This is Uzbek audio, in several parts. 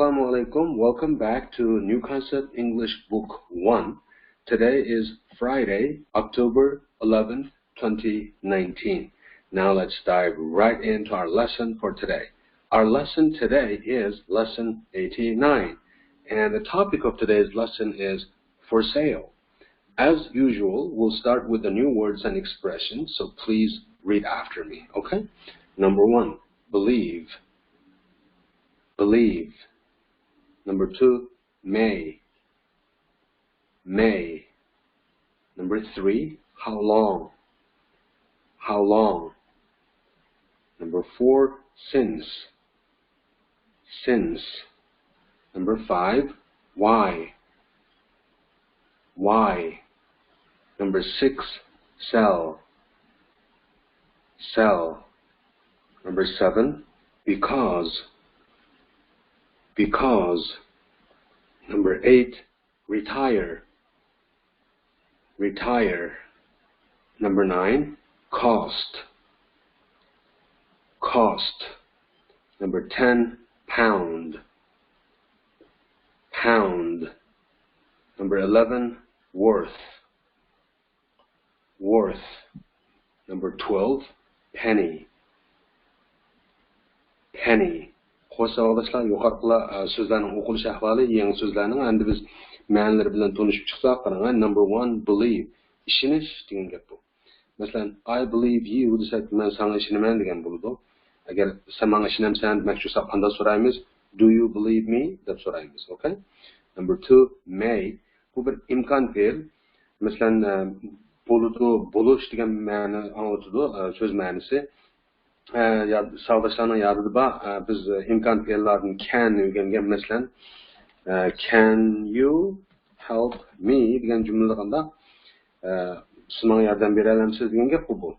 Assalamu alaikum. Welcome back to New Concept English Book 1. Today is Friday, October 11th, 2019. Now let's dive right into our lesson for today. Our lesson today is lesson 89. And the topic of today's lesson is for sale. As usual, we'll start with the new words and expressions, so please read after me, okay? Number 1, believe. Believe. Number 2, may. May. Number 3, how long. How long. Number 4, since. Since. Number 5, why. Why. Number 6, sell. Sell. Number 7, because. Because. Number 8, retire. Retire. Number 9, cost. Cost. Number 10, pound. Pound. Number 11, worth. Worth. Number 12, penny. Penny. Xo'sh, o'rtoqlar, yuqorida so'zlarning o'qilish ahvoli, yangi so'zlarning endi biz ma'nolari bilan tanishib chiqsak, qarang. Number 1, believe. Ishonish degan gap bu. Masalan, I believe you desak, men senga ishonaman degan bo'ladi. Agar sen menga ishonamsan demoqchi bo'lsak, qanday so'raymiz? Do you believe me deb so'raymiz, okay? Number 2, may. Bu bir imkon fe'l. Masalan, bo'lish degan ma'no anglatadi, so'z ma'nosi. Savdoshlarning yodida biz imkon fe'llarni can o'rgangan. Masalan, can you help me degan jumlada qanday siz menga yordam bera olamsiz degan gap bu.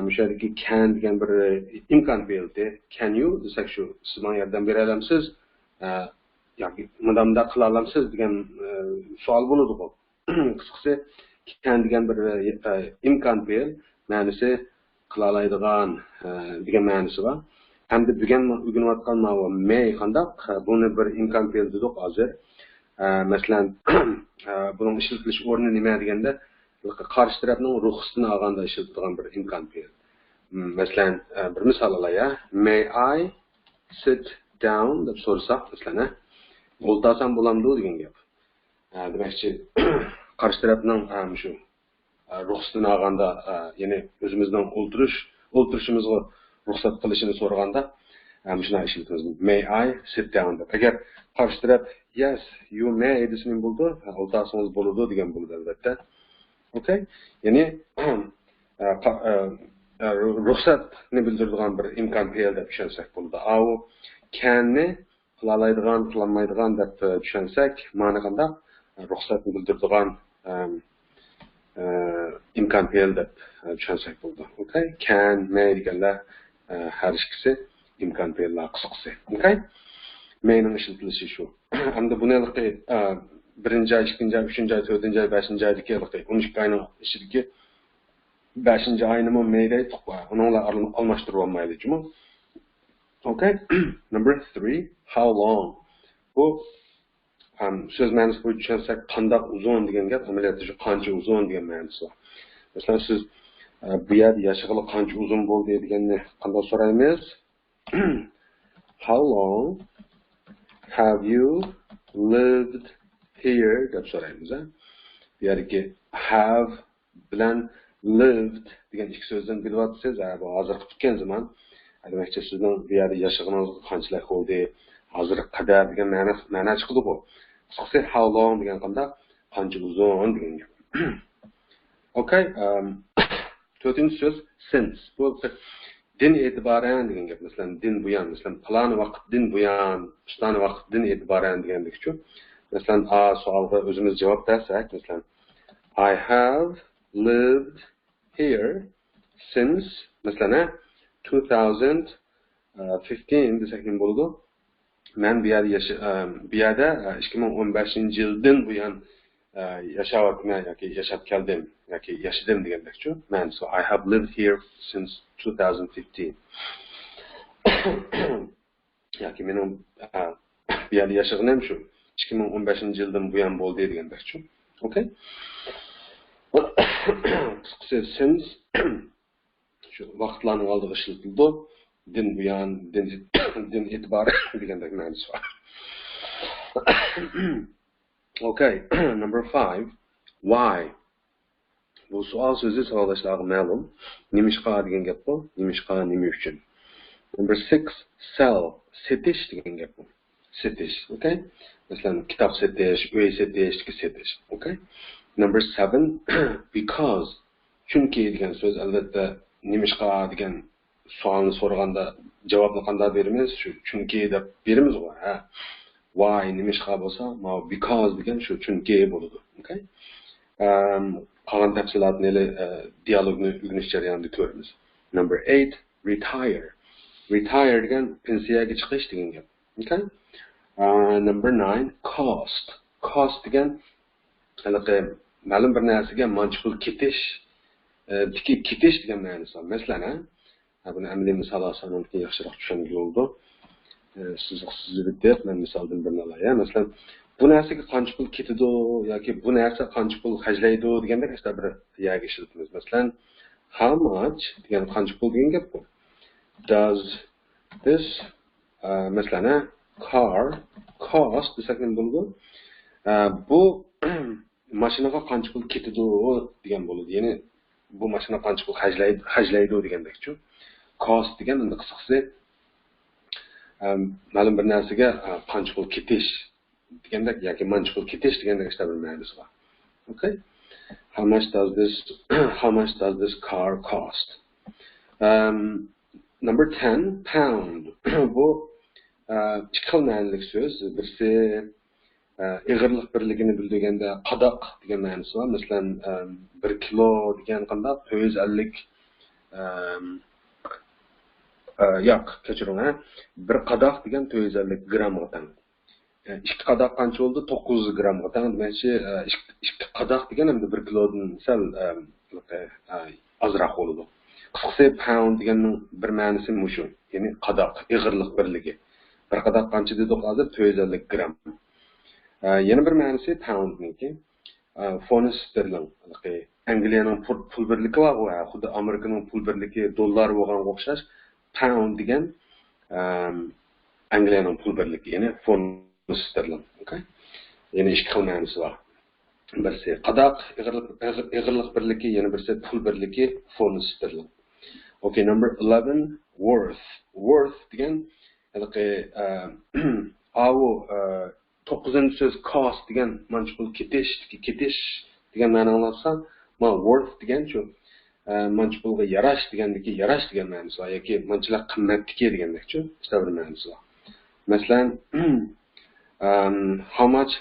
O'shadagi can degan bir imkon fe'lda can you desak shu siz menga yordam bera olamsiz yoki bunday qila olamsiz degan savol bo'ladi bu. Qisqasi can degan bir imkon fe'l ma'nosi qila oladigan degan ma'nosi bor. Hamda bugun o'rganayotgan ma'no may qandaq buni bir imkon fe'l dedik hozir. Masalan, buning ishlatilish o'rni nima deganda qarshi tarafning ruxsatini olganda ishlatiladigan bir imkon fe'l. Masalan, bir misol olaylik. May I sit down deb so'rasak, masalan, o'ltirsam bo'lamdi degan gap. Demakchi, qarshi tarafning shu ruxsatini olganda, ya'ni o'zimizning o'ltirishimizga ruxsat qilishini so'raganda, shuni ishlatamiz. May I sit down deb. Agar qarshi taraf yes, you may desam bo'ldi, o'ltirsangiz bo'ladi degan bo'ladi albatta. Okay? Ya'ni ruxsatni bildiradigan bir imkon fe'l deb tushunsak bo'ladi. U canni qila oladigan, qila olmaydigan deb tushunsak, ma'no qanday? Ruxsatni bildiradigan imkon fe'l deb tushunsak bo'ladi. Okay? Can, may deganlar har ikkisi imkon fe'llar qisqasi. Okay? Mayning ishlatilishi shu. Hamda buni birinchi oy, ikkinchi oy, uchinchi oy, to'rtinchi oy, beshinchi oydagi 12 oyning ichidagi 5-oyni mayda aytib qo'ydik. Uninglar almashtirib olmaydi, jumi. Okay? Number 3, how long. Bu söz ma'nosi bo'yicha tushunsak, qanday uzun degan gap, amaliyotda shu qancha uzun degan ma'nosi bor. Masalan, siz bu yerda yashag'ili qancha uzun bo'ldi deganni qanday so'raymiz? How long have you lived here deb so'raymiz. Bu yerga have bilan lived degan ikki so'zdan bilyapsiz. Bu hozir kutgan zaman, demakchi sizning bu yerda yashag'ingiz qanchalik bo'ldi, hozir qadar degan ma'no chiqdi bu. Qisqasi how long degan qanday? Qancha uzun degan gap. Okay, 4-chi so'z since. Bu din e'tiboran degan gap. Masalan, din buyon, masalan, falon vaqtdan buyon, shunday vaqtdan e'tiboran degandek-ku. Masalan, savolga o'zimiz javob bersak, masalan, I have lived here since, masalan, 2015 desak nima bo'ladi? Men bu yerda 2015-yildan buyon yashayapman yoki yashab keldim yoki yashadim degandek-ku. Men so I have lived here since 2015. Yoki mening bu yerda yashagan ham shu 2015-yildan buyon bo'ldi degandakchi. Okay? Qisqasi since shu vaqtlarning oldiga ishlatildi. Din buyon, din e'tibor degandak ma'nosi bor. Okay, number 5. Why? Bu savol so'zi savoldoshlarga ma'lum. Nimishqa degan gap bu. Nimishqa, nima uchun? Number 6. Sell, setish degan gap bu. Setish, okay? Masalan, kitob setish, uy setish, setish, okay? Number 7. Because, chunki degan so'z albatta nimishqa degan savolni so'raganda javobni qanday beramiz? Shu chunki deb beramiz ku, ha. Why nimishqa bo'lsa, because degan shu chunki bo'ladi, okay? Qolgan tafsilotni dialogni o'rganish jarayonida ko'ramiz. Number 8. Retire. Retire degan pensiyaga chiqish degan gap, okay? Number 9. Cost. Cost degan ma'lum bir narsaga manchqul ketish, tikib ketish degan ma'nosi bor. Masalan, buni amaliy misol olsam mumkin yaxshiroq tushunga bo'ldi. Sizni deb men misoldan birini olay. Masalan, bu narsaga qancha pul ketadi yoki bu narsa qancha pul xarjlaydi deganda işte bir yaga ishlatamiz. Masalan, how much degan qancha pul degan gap bu. Does this masalan car cost desak nima bo'ladi? Bu mashinaga qancha pul ketadi degan bo'ladi. Ya'ni bu mashina qancha pul xarjlaydi degandakchi. Cost degan endi qisqasi ma'lum bir narsaga qancha pul ketish degandak yoki qancha pul ketish degandek işte bir ma'nosi bor. Okay? How much does this car cost? Number 10, pound. Bu ikki xil ma'nolik so'z. Birisi ig'irlik birligini bildirganda qadoq degan ma'nosi bor. Masalan, 1 kilo degan qanday 450 yo'q, kechiring, ha. 1 qadoq degan 450 grammga teng. 2 qadoq qancha bo'ldi? 900 grammga teng. Demakchi, 2 qadoq degan ham 1 kilodan sal ozroq bo'ladi. Qisqasi pound deganning bir ma'nosi mushu, ya'ni qadoq, ig'irlik birligi. 1 qadoq qancha dedik hozir? 450 gram. Yana bir ma'nosi poundniki fon sterling. Angliyaning pul birligi bor, xuddi Amerikaning pul birligi dollar bo'lganga o'xshash. Pound degan Angliyaning pul birligi, ya'ni fon sterling, okay? Ya'ni ikki xil ma'nosi bor. Birisi qadoq, ig'irlik birligi, yana birisi pul birligi, fon sterling. Okay, number 11, worth. Worth degan avu 9-chi so'z cost degan manchqul ketish degan ma'noni olsa, worth degan shu manchqulga yarash degan ma'nosi bor yoki manchilar qimmatli degandakchi, işte bir ma'nosi bor. Masalan, how much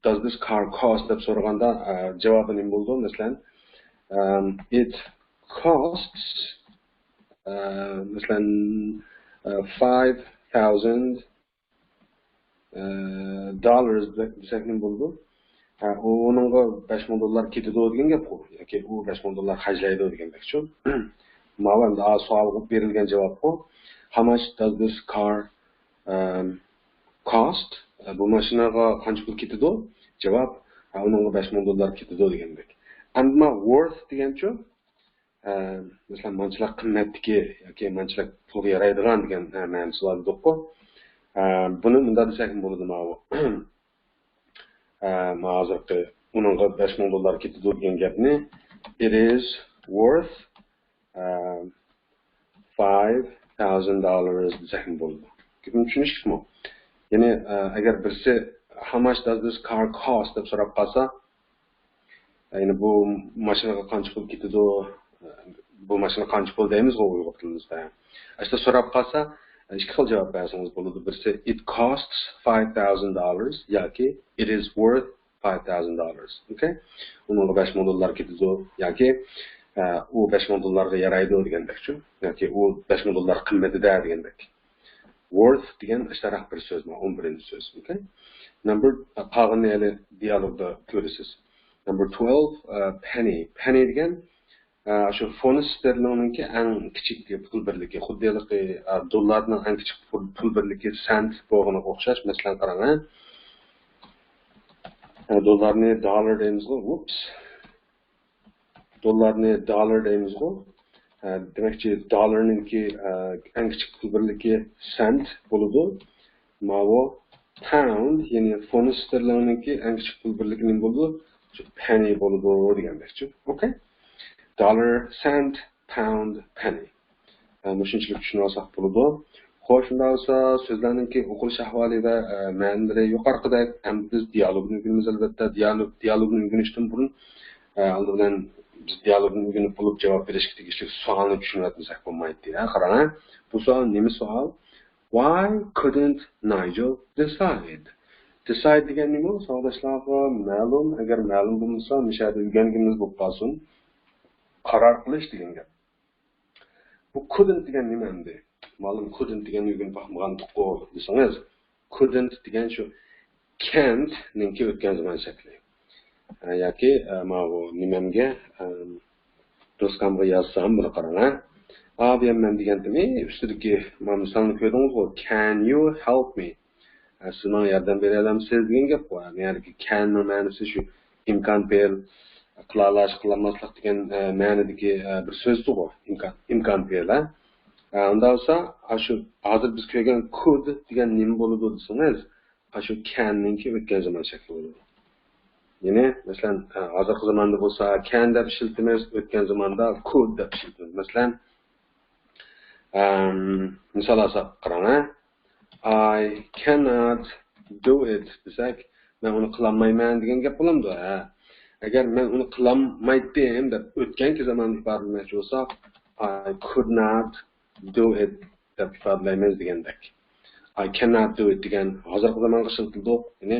does this car cost deb so'raganda javobi nima bo'ldi? Masalan, it costs masalan $5,000 desak nima bo'ldi? Uningga $5,000 ketadi degan gap bu. Yoki u $5,000 xarjlaydi degandakchi. Ma'lumda savolga berilgan javob bu. How much does this car cost? Bu mashinaga qancha pul ketadi? Javob, uningga $5,000 ketadi degandek. Ammo worth deganchi, masalan, manchilar qimmatli yoki manchilar pulga yaraydigan degan ma'nosi bor deb-ku. Buni bunday desak bo'ladi ma'lum. Ma'zurki, uningga $5,000 ketadi degan gapni it is worth $5,000 desak bo'ladi. Gapni tushunishmi? Ya'ni agar birisi how much does this car cost deb so'rab qolsa, ya'ni bu mashinaga qancha pul ketadi, bu mashina qancha pul deymiz-ku Uyg'ur tilimizda. Ashta so'rab qolsa, ikki xil javob bersangiz bo'ladi. Birisi it costs $5,000 yoki it is worth $5,000. Okay? Uningga $5,000 ketadi yoki u $5,000 ga yaraydi degandakchi, yoki u $5,000 qimmatida degandek. Worth degan ishtaroq bir so'z, 11-so'z, okay? Number qolganini dialogda ko'rasiz. Number 12, penny. Penny degan Şu fon sterlingningki eng kichik pul birligi, xuddiki dollarning eng kichik pul birligi cent bo'lganiga o'xshash. Masalan, qarang, dollarni dollar deymiz-ku. Ups. Dollarni dollar deymiz-ku. Demakchi dollarningki eng kichik pul birligi cent bo'ladi. Mana pound, ya'ni fon sterlingningki eng kichik pul birligi nima bo'ladi? Penny bo'ladi degandekchi. Okay? Dollar, cent, pound, penny. Shunchalik tushunib olsak bo'ladi. Xo'sh, shunda bo'lsa so'zlarningki o'qilish ahvoli va ma'nolari yuqorqidek, ham biz dialogni o'rganamiz albatta. Dialogni o'rganishdan burun oldin bilan biz dialogni o'rganib bo'lib javob berishga tegishli savolni tushunayotmasak bo'lmaydi. Qarang, bu savol nima savol? Why couldn't Nigel decide? Decide degan nima? Savoldoshlarga ma'lum, agar ma'lum bo'lmasa, mishada o'rganganimiz bo'lib qolsin. Qarar qilish degan gap. Bu couldn't degan nima endi? Ma'lum couldn't degan o'rganib baxmagandiq-ku desangiz, couldn't degan shu can't ningki o'tgan zaman shakli. Yoki mana bu nimamga do'stimga yozsam buni qarang. Bu men degandim, ustidagi mana misolni ko'rdingizmi? Can you help me? Siz menga yordam bera olamsiz degan gap bor. Ya'ni can ma'nosi shu imkon ber, qilalash, qilmaslik degan ma'nodagi bir so'zdir bu. Imkon berlar. Unda bo'lsa, shu hozir biz ko'rgan could degan nima bo'ladi desangiz, shu can ningki o'tgan zaman shakli bo'ladi. Ya'ni, masalan, hozirgi zamonda bo'lsa can deb ishlatamiz, o'tgan zamonda could deb ishlatamiz. Masalan, misol olsak qarang, I cannot do it desak, men uni qilolmayman degan gap bo'lamdi. Agar men uni qilolmaydim deb o'tgan zamonni ifodalaymoqchi bo'lsak, I could not do it deb ifodalaymiz degandek. I cannot do it degan hozirgi zamonga ishlatildi, ya'ni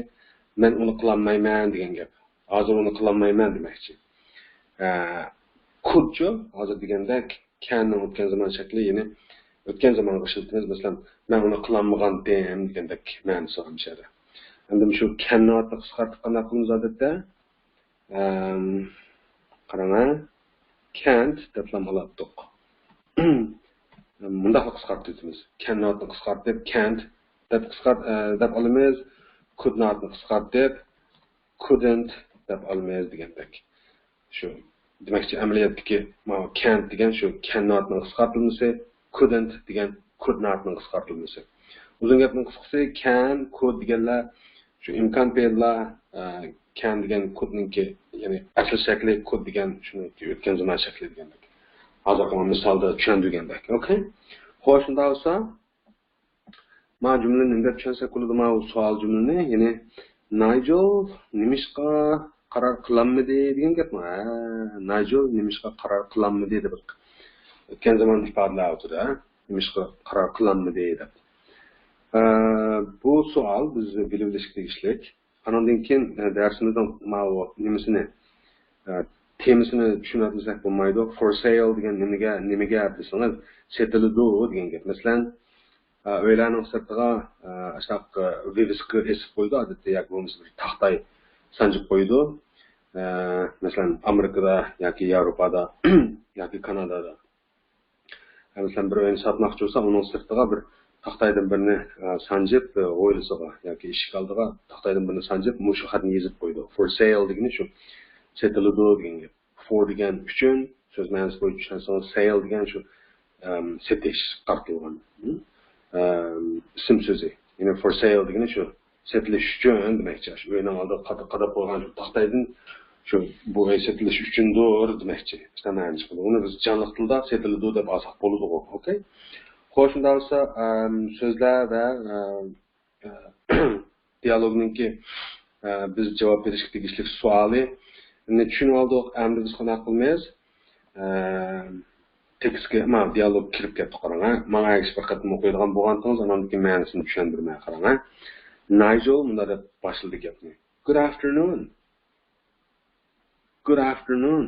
men uni qilolmayman degan gap. Hozir uni qilolmayman demoqchi. Could-chu hozir degandek can o'tgan zaman shakli, ya'ni o'tgan zamonga ishlatamiz. Masalan, men uni qilolmagandim degandek ma'nosi olishadi. Endi shu cannot ni qisqartirib qanday qilamiz odatda? Qarang, can't deb ham oladiq. Bunda qisqartiramiz. Cannot ni qisqartirib can't deb olamiz. Could not ni qisqartirib couldn't deb olamiz degandek. Shu demakchi amaliyotdagi mana can't degan shu cannot ni qisqartirilmasi, couldn't degan could not ni qisqartirilmasi. Uzun gapning qisqasi can, could deganlar shu imkon berlar, can degan could'ningki, ya'ni asl shakli could degan shuni o'tgan zaman shakli degandek. Hozirgi misolda tushundirgandek. Okay? Xo'sh, shunda bo'lsa, mana jumlani nima deb tushunsak bo'ladi? Mana bu savol jumlani, ya'ni Nigel nimishqa qaror qilamidi degan gapmi? Nigel nimishqa qaror qilamidi deb o'tgan zaman ifodalayapti, nimishqa qaror qilamidi deb. Bu savol biz bilib olishga tegishli. Andan keyin darsimizdan mana bu nimasini temasini tushunatmasak bo'lmaydi. For sale degan nimaga desangiz, setiladi degan gap. Masalan, o'ylarning sirtiga ashaq viviska esib qo'ydi, odatda yoki bo'lmasa bir taxtay sanjib qo'ydi. Masalan, Amerikada yoki Yevropada yoki Kanadada. Masalan, bir o'yin sotmoqchi bo'lsa, uning sirtiga bir taxtaydan birini sanjib, o'ylisiga yoki eshik oldiga taxtaydan birini sanjib, mushu xatni yozib qo'ydi. For sale degani shu setiladi degan gap. For degan uchun so'z ma'nosi bo'yicha tushunsangiz, sale degan shu setish qartilgan. Ism so'zi. Ya'ni for sale degani shu setilish uchun demakchi. Shu o'yinning oldida qadab qo'ygan shu taxtaydan shu bu setilish uchundir demakchi. İşte ma'nosi bu. Uni biz jonli tilda setiladi deb olsak bo'ladi, okay? Xo'sh, shunda bo'lsa, so'zlar va dialogninki biz javob berishga tegishli savoli tushunib oldik. Endi biz qanday qilamiz? Tekstga mana dialog kirib ketdi, qarang. Menga agish bir qatim o'qiydigan bo'lgansiz, anamdagi ma'nosini tushuntirmay qarang. Nigel bunda deb boshladi gapni. Good afternoon. Good afternoon.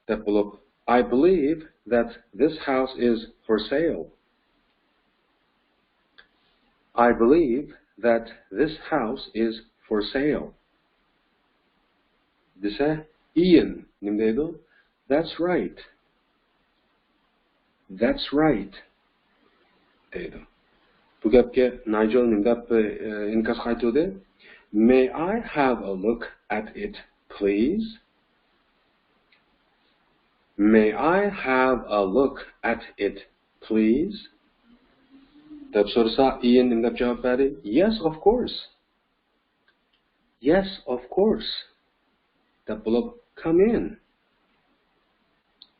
Deb bo'lib, I believe that this house is for sale. I believe that this house is for sale. Desa, Ian, nima deydi? That's right. That's right. deydi. Bu gapga Nigel nimdab inkas qaytuvdi? May I have a look at it, please? May I have a look at it, please? deb so'rasa, Ian nimdab javob berdi? Yes, of course. Yes, of course. deb bo'lib, come in.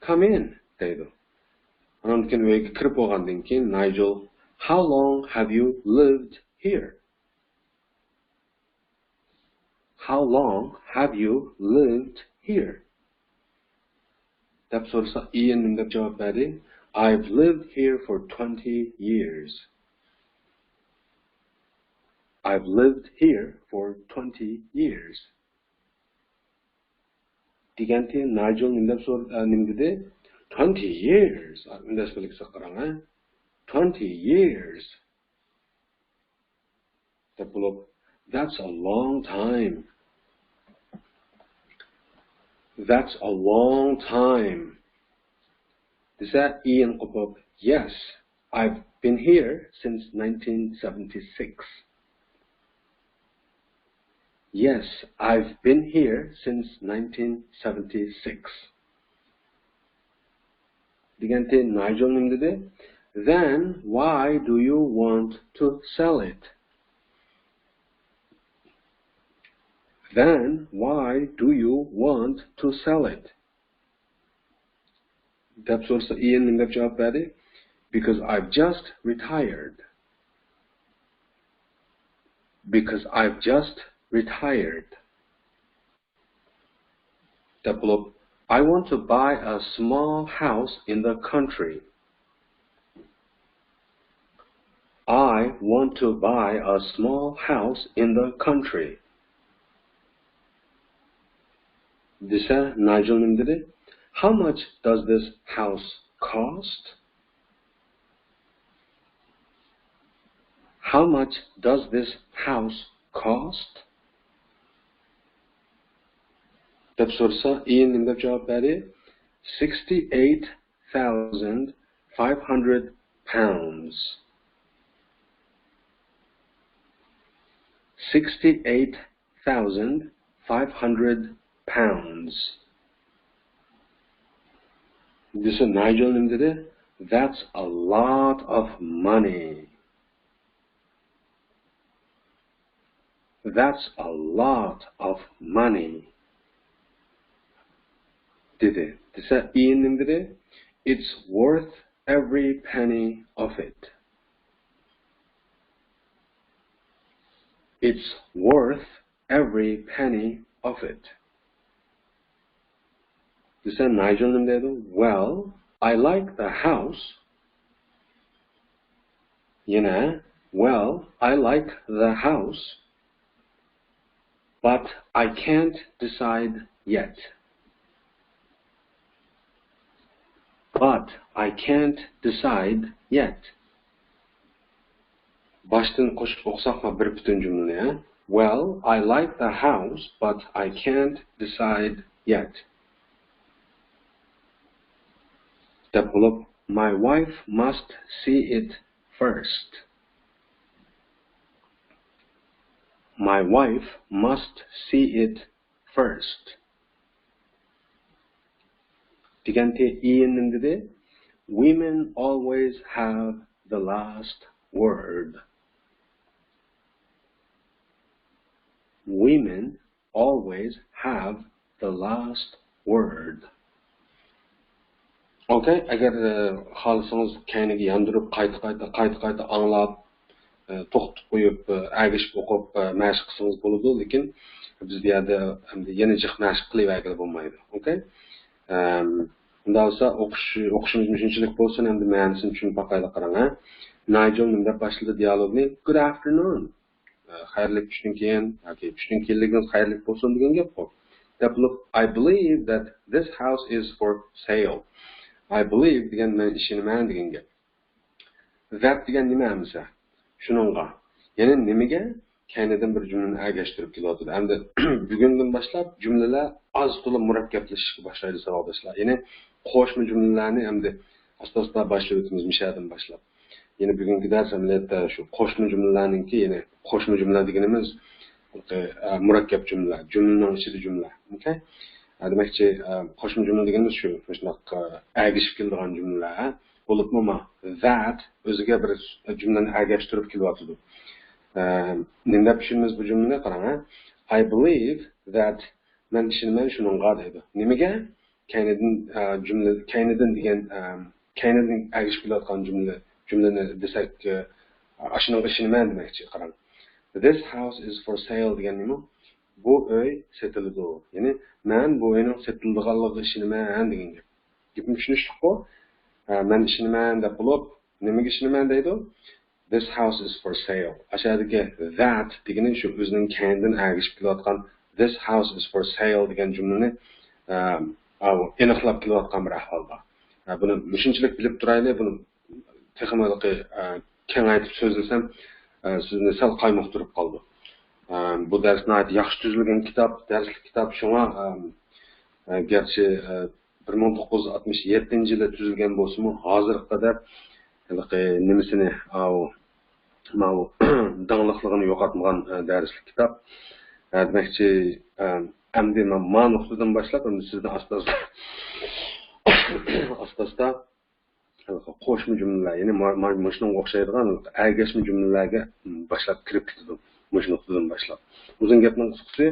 Come in, deydi. Ondan keyin uyga kirib bo'lgandan keyin Nigel, how long have you lived here? How long have you lived here? deb so'rasa, Ian deb javob berdi. I've lived here for 20 years. I've lived here for 20 years. Digante Nigel nimdedi? 20 years. 20 years. That's a long time. That's a long time. Is that Ian Qopop? Yes, I've been here since 1976. Yes, I've been here since 1976. Digante Nigel nimdedi? Then why do you want to sell it? Then why do you want to sell it? deb so'rasa, Ian nimdeb javob berdi? Because I've just retired. Because I've just retired. deb bo'lib, I want to buy a small house in the country. I want to buy a small house in the country. Desa Nigel nimdedi? How much does this house cost? How much does this house cost? deb so'rasa, Ian nimdeb javob berdi? 68,500 pounds. 68,500 pounds. This is Nigel nimdedi? That's a lot of money. That's a lot of money. Dedi. Desa Ian nimdedi? It's worth every penny of it. It's worth every penny of it. Desa Nigel nimdedi? Well, I like the house. Well, I like the house, but I can't decide yet. But I can't decide yet. Baştan qo'shib o'qsaqmi bir butun jumlani? Well, I like the house, but I can't decide yet. deb bo'lib, my wife must see it first. My wife must see it first. Digante Ian nimdedi? Women always have the last word. Women always have the last word. Okay, agar xohlasangiz kayniga yondirib qayta anglab to'xtatib qo'yib agishib o'qib mashq qilsangiz bo'ladi, lekin biz bu yerda yana jiq mashq qilavergili bo'lmaydi. Okay? Unda bo'lsa o'qishimiz shunchalik bo'lsin, endi ma'nosini tushunib boqaylik qarang. Nigel nimdeb boshladi dialogni? Good afternoon. Xayrli tushdan keyin yoki tushdan keyinligingiz xayrli bo'lsin degan gap bu. I believe that this house is for sale. I believe degan men ishonaman degan gap. That degan nima bo'lsa? Shuningga. Yana nimaga? kendinden bir cümleni ergeçtirip kelatıdı. Hem de bugünden başlap cümleler az to'la murakkablaşishga boshlaydi savoldoshlar. Yine qo'shma cümlelerini hem de asosda başlayotimiz mishadin başlap. Yine bugünkü ders ameliyatda şu qo'shma cümlelerinki yine qo'shma cümle deganimiz murakkab cümleler, cümlenin içinde cümle. Okay? Demakchi qo'shma cümle deganimiz shu, shunaqa ergishib keladigan cümleler. Bo'libmi that o'ziga bir cümleni ergashtirib kelyapti. Nima tushunamiz bu cümleni qarang. I believe that men ishonman shuningga deydi. Nimaga? Kaynidan degan kaynidan ergishib kelayotgan cümleni desak ashuningga ishonman demakchi qarang. This house is for sale degan nima? Bu uy sotiladi. Ya'ni men bu uyning sotiladiganligiga ishonaman degan gap. Gapni tushunishdi-ku? Men ishonman deb bo'lib, nimaga ishonman deydi? This house is for sale. Aşağıdaki that degani shu o'zining kendidan ergishib kelayotgan this house is for sale degan jumlani aniqlab kelayotgan bir ahvolda. Buni shunchalik bilib turaylik, buni texnologik kengaytib so'zlasam sizni sal qaymoqtirib qoldi. Bu darsni yaxshi tuzilgan kitob, darslik kitob shunga gerçi 1967-yilda tuzilgan bo'lsa-mu, hozirga qadar nimasini dağlıqlığını yo'qotmagan darslik kitob. Demakchi, endi men nuqtadan boshlab sizni asta-asta qo'shma jumlalar, ya'ni mana shunga o'xshaydigan ergashma jumlalarga boshlab kirib ketdim. Mana nuqtadan boshlab. Uzun gapning qisqasi,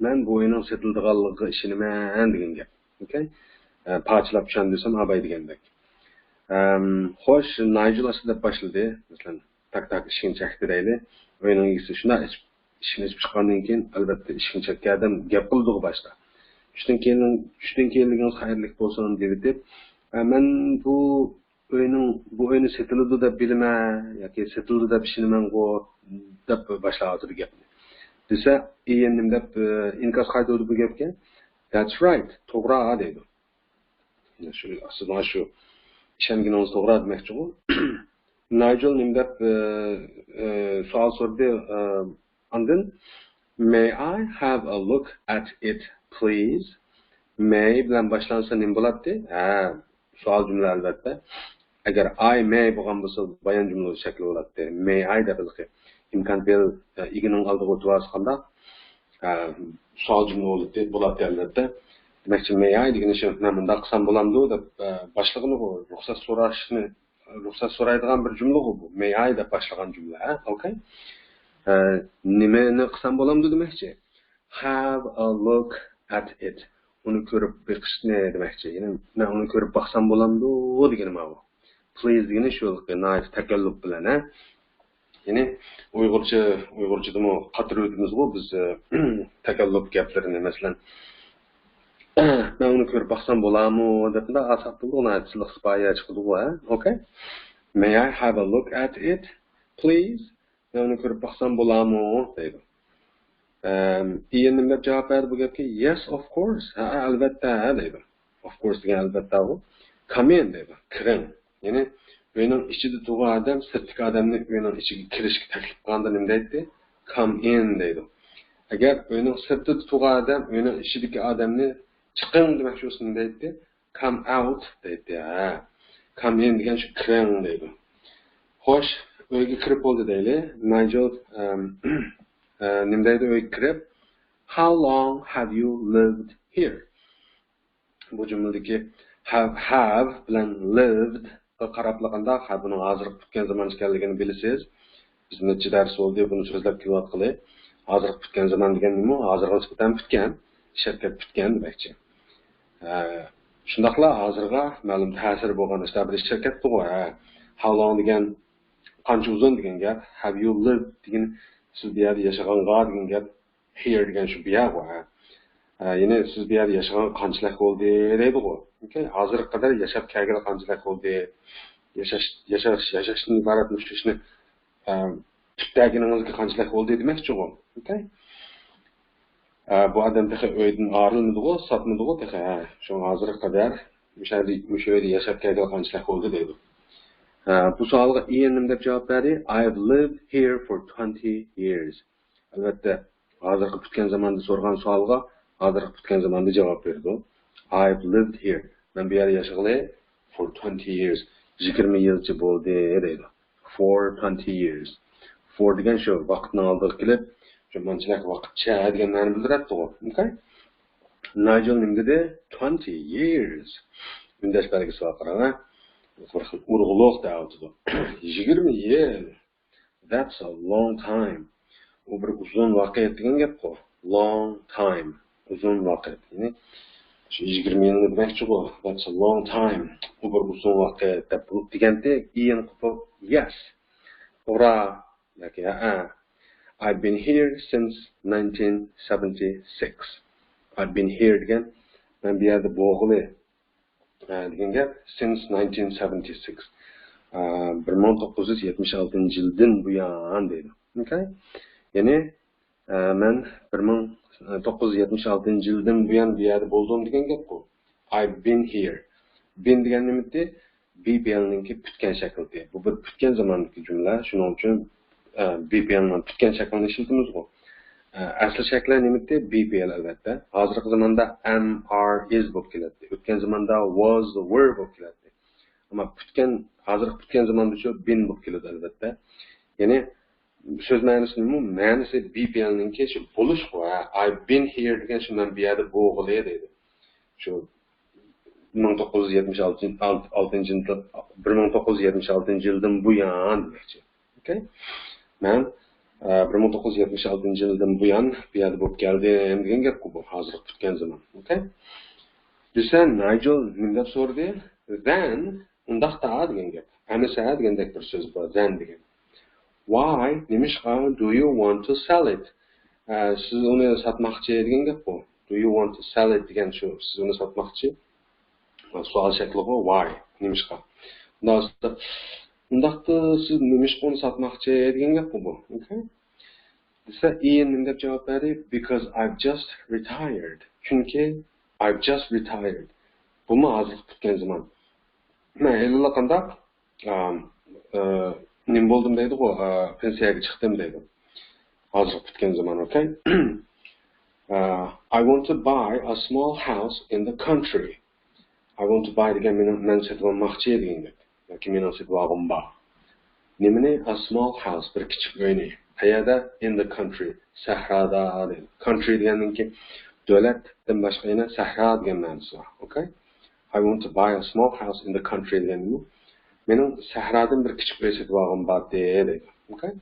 men bu o'yinning setildiganligiga ishonaman degan gap. Okay? Parchalab tushundisam abay degandek. Xo'sh, Nigel aslida boshladi. Masalan, tak ishini chakdi deyli. O'yinning egasi shuna ishini chiqqandan keyin albatta ishini chakkadim gap qildi boshda. Tushdan keyinligingiz xayrli bo'lsin deb, men bu o'yini setildi deb bilaman yoki setildi deb ishonaman-ku deb boshladi gapni. Desa, endi deb inkos qaytadi bu gapga. That's right, to'g'ri deydi. Shu aslida shu ishonganingiz to'g'ri demoqchi-ku. Nigel nimdep sual sordu. Andın, may I have a look at it, please? May bilen başlansa nim bulattı? Sual cümle elbette. Eğer I may bo'lgan bo'lsa, bayan cümle şekli bulattı. May I de bilgi. İmkan bil iginin aldığı otuvarskanda sual cümle bulattı elbette. Demek ki may I degeni şey, men bunda qilsam bo'lamdi deb boshlig'ini bu ruxsat so'raydigan bir jumla bu. May I deb boshlagan jumla, okay? Nimani qilsam bo'lamdi demakchi? Have a look at it. Uni ko'rib beqishni demakchi. Ya'ni men uni ko'rib baqsam bo'lamdi degani bu. Please degani shu nice takalluf bilan, ya'ni Uyg'urchadami qatiruvdimiz-ku biz takalluf gaplarini, masalan ben onu görüp baksam bo'lamı deb asab bo'lgan sizlik sipoya chiqdi-ku, okay? May I have a look at it, please? Ben onu görüp baksam bo'lamı deydi. Endi deb javob berdi bu gapga. Yes, of course. Albatta deydi. Of course degan albatta bu. Come in deydi. Kiring. Ya'ni uyning ichida turgan odam sirtdagi odamni uyning ichiga kirishga taklif qilganda nima deydi? Come in deydi. Agar uyning sirtida turgan odam uyning ichidagi odamni chiqing demak shusini deydi. Come out deydi. Come in degan shu kiring deydi. Xo'sh, uyga kirib bo'ldi deyli. Nigel nima deydi uyga kirib? How long have you lived here? Bu jumladagi have bilan lived qarabliganda buning hozir kutgan zaman ekanligini bilasiz. Biz necha dars bo'ldi buni so'zlab kelyapqili. Hozir kutgan zaman degan nima? Hozirga nisbatan kutgan, shartga kutgan demakchi. Shundaqla hozirga ma'lum ta'sir bo'lgan ishlar bir sharkat bu. How long degan qancha uzun degan gap, have you lived degan siz bu yerda yashaganga degan gap, here degan shu bu yoq. Yine siz bir yerda yashagan qanchalik bo'ldi deydi bu. Okay, hozirga qadar yashab kelgan qanchalik bo'ldi? Yashashni iborat mushishni tutdaginingizga qanchalik bo'ldi demakchi bu. Okay? Bu odam texe uydan ayrılmadı-ku, satmadı-ku texe. Şu hozirga qadar o'sha yerda yashab kelgan qanchalik bo'ldi deydi. Bu savolga endi deb javob berdi. I've lived here for 20 years. Albatta, hozirgi bitgan zamonda so'rgan savolga hozirgi bitgan zamonda javob berdi. I've lived here. Men bu yerda yashag'li for 20 years. 20 yilcha bo'ldi deydi. For 20 years. For degan shu vaqtni oldiga kelib, shu manchilik vaqtcha degan ma'ni bildiradi. Okay? Nigel nima dedi? 20 years. Bundash belgisi bor qarang. Urg'uloq deydi. 20 yil. That's a long time. U bir uzun vaqt degan gap ku. Long time. Uzun vaqt. Ya'ni 20 yil demakchi bu. That's a long time. U bir uzun vaqt deb deganda ian qilib yes. Ura yoki I've been here since 1976. I've been here degan men bu yerda bo'g'li degan gap since 1976. 1976 yildan buyon deydi. Okay? Ya'ni men 1976 yildan buyon bu yerda bo'ldim degan gap bu. I've been here. Been degan nimati BPL'ninki bitgan shakli. Bu bir bitgan zamondagi jumla. Shuning uchun BPL'ning bitgan shaklini ishlatamiz bu. Asl shakli nimati BPL albatta. Hozirgi zamonda am, are, is bo'lib keladi. O'tgan zamonda was, were bo'lib keladi. Ammo hozirgi bitgan zamonda shu been bo'lib keladi albatta. Ya'ni söz ma'nosi nima? Ma'nosi BPL'ninki shu bo'lish ku. I've been here degan shu men bu yerda bo'g'ili deydi. Shu 1976 yildan buyon demakchi. Okay? Men 1976 yildan buyon bu yerda bo'lib keldim degan gap bu hozir bitgan zaman. Okay? Desa Nigel nima so'radi? Then undaqda degan gap. Anisa degandek bir so'z bor, then degan. Why? Nimishqa do you want to sell it? Siz uni sotmoqchi degan gap bu. Do you want to sell it degan shu. Siz uni sotmoqchi. Savol shakli bu. Why? Nimishqa. Undaqda siz nimishqa uni sotmoqchi degan gap bu. Okay? Desa Ian nima deb javob berdi? Because I've just retired. Chunki I've just retired. Bu ma hozir bitgan zaman. Men hali qandaq nim bo'ldim deydi ku, pensiyaga chiqdim deydi. Hozir bitgan zaman, okay? I want to buy a small house in the country. I want to buy degan men sotib olmoqchi degan gap. Yoki men sotib olg'im bor. Nimani? A small house, bir kichik uyni. Qayerda? In the country. Sahroda deydi. Country deganninki davlatdan boshqa yana sahro degan ma'nosi bor, okay? I want to buy a small house in the country deganni mening sahrodan bir kichik uy sotib olg'im bor deydi. Okay?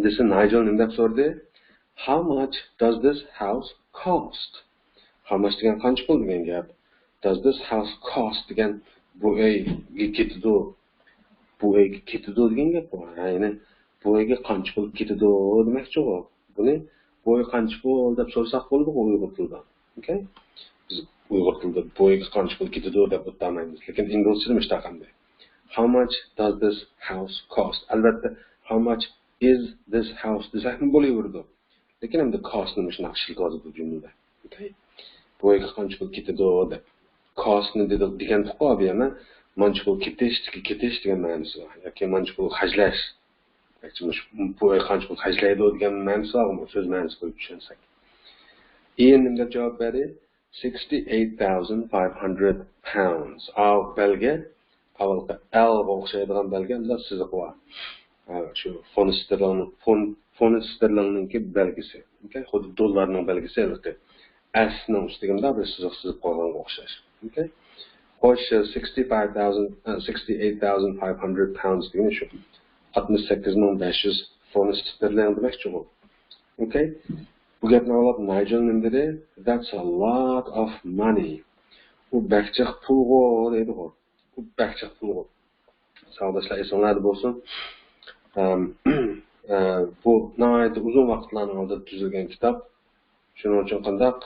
This is Nigel nima deb so'radi? How much does this house cost? How much degan qancha pul degan gap. Does this house cost degan bu uyga ketadi. Bu uyga ketadi degan gap bor. Ya'ni bu uyga qancha pul ketadi demakchi u. Buni bu uy qancha pul deb so'rasak bo'ladi Uyg'ur tilida. Okay? Biz Uyg'ur tilida bu uyga qancha pul ketadi deb o'tmaymiz. Lekin ingliz tilida mustaqildir. How much does this house cost? Albatta, how much is this house? Desak ham bo'laveradi. Lekin endi cost nima shunaqa ishlik hozir bu jumlada. Okay? Bu uyga qancha pul ketadi deb. Cost ni degan tuqobi yana mancha pul ketish degan ma'nosi bor. Yoki mancha pul hajlash. Bu uy qancha pul hajlaydi degan ma'nosi bor, so'z ma'nosi qo'yib tushunsak. Ian nima javob berdi? 68,500 pounds. Belga avvalgi L o'xshaydigan belgilar siziq bor. Shu fond sterlingninki belgisi. Okay? Xuddi dollarning belgisi edi. S ning ustiga bir siziq sizib qo'yganga o'xshash. Okay? Xo'sh 68,500 pounds degan shu 68,500 fond sterling demakchi bu. Okay? Bu gapni olib Nigel nima dedi? That's a lot of money. U bakchiq pul deydi u. Bu bakchiq pul. Savdoshlar esonlarda bo'lsin. Bu nihoyat uzun vaqtlarning oldida tuzilgan kitob. Shuning uchun qandaq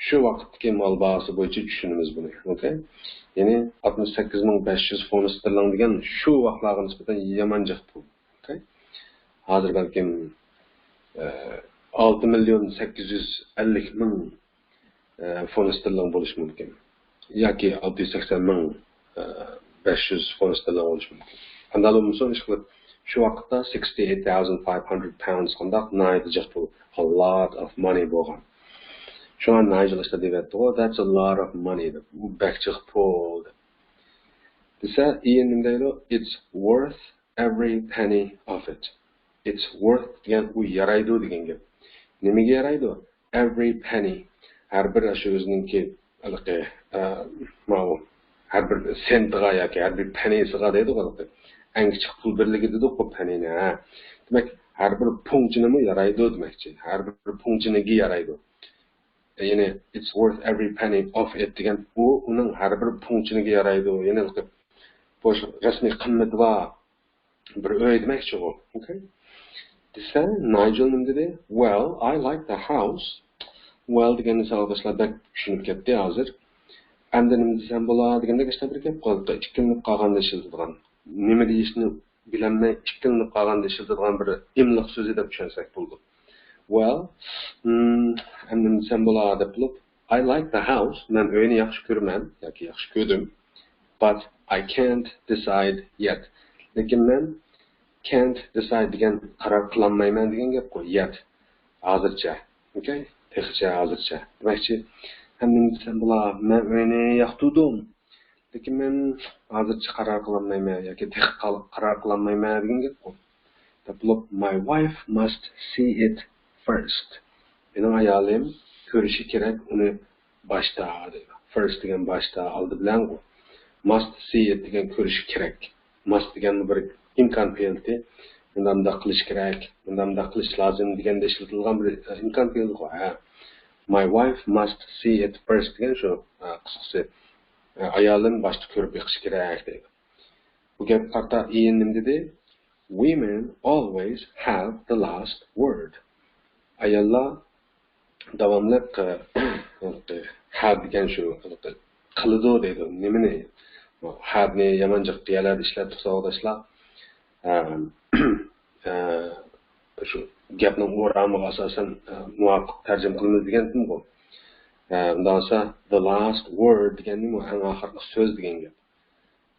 shu vaqtdagi mol bahosi bo'yicha tushunamiz buni. Okay? Ya'ni 68,500 fond sterling degan shu vaqtlarga nisbatan yamanjiq pul. Okay? Hozir balkim 6,850,000 fond sterling bo'lishi mumkin. Yoki 680,500 fond sterling bo'lishi mumkin. Qanday bo'lsa ish qilib Şu vaqtda 68,500 pounds qandaq naydijiq bu. A lot of money bo'lgan. Şu an Nigel işte deyapti, that's a lot of money. Bu bakchiq pul. Desa, endi it's worth every penny of it. It's worth degan u yaraydi degan gap. Nimaga yaraydi? Every penny. Har bir shu o'zininki har bir sentga yoki har bir pennisiga deydi qo'ydi. Eng kichik pul birligi dedi bu pennini. Demak, har bir punktini yaraydi demakchi. Har bir punktiniga yaraydi. Yani it's worth every penny of it degan bu uning har bir punktiniga yaraydi. Yani bu rasmiy qimmati va bir o'y demakchi bu. Okay? Desa, Nigel nima dedi? Well, I like the house. Well deganni savdoshlar bak tushunib ketdi hozir. Endi nima desam bo'ladi deganda ishda bir gap qoldi. Ikkilinib qolganda ishiladigan. Nima deyishni bilamay ikkilinib qolganda ishiladigan bir imliq so'zi deb tushunsak bo'ldi. Well, endi nima desam bo'ladi deb bilib, I like the house. Men uyni yaxshi ko'raman yoki yaxshi ko'rdim. But I can't decide yet. Lekin men can't decide degan qaror qilolmayman degan gap qo'y. Yet. Hozircha. Okay? Texcha hozircha. Demakchi, hamma desam bo'ladi, men uyni yoqtirdim. Lekin men hozircha qaror qilolmayman yoki tex qaror qilolmayman degan gap qo'y. Deb my wife must see it first. Mening ayolim ko'rishi kerak uni boshda deydi. First degan boshda oldi bilan qo'y. Must see it degan ko'rishi kerak. Must degan bir imkon fe'li. Bundamda qilish kerak, bundamda qilish lozim deganda ishlatilgan bir imkon fe'li qo'y. My wife must see it first degan shu qisqasi ayolim boshda ko'rib yiqish kerak deydi. Bu gap qarta nima dedi? Women always have the last word. Ayollar davomli have degan shu qiladi deydi. Nimani? Have-ni yamanjiq qiyalar ishlatib savdoshlar. Şu gapning o'ramiga asosan muvofiq tarjima qilamiz degandim bu. Undan sonra the last word deganim o eng oxirgi so'z degan gap.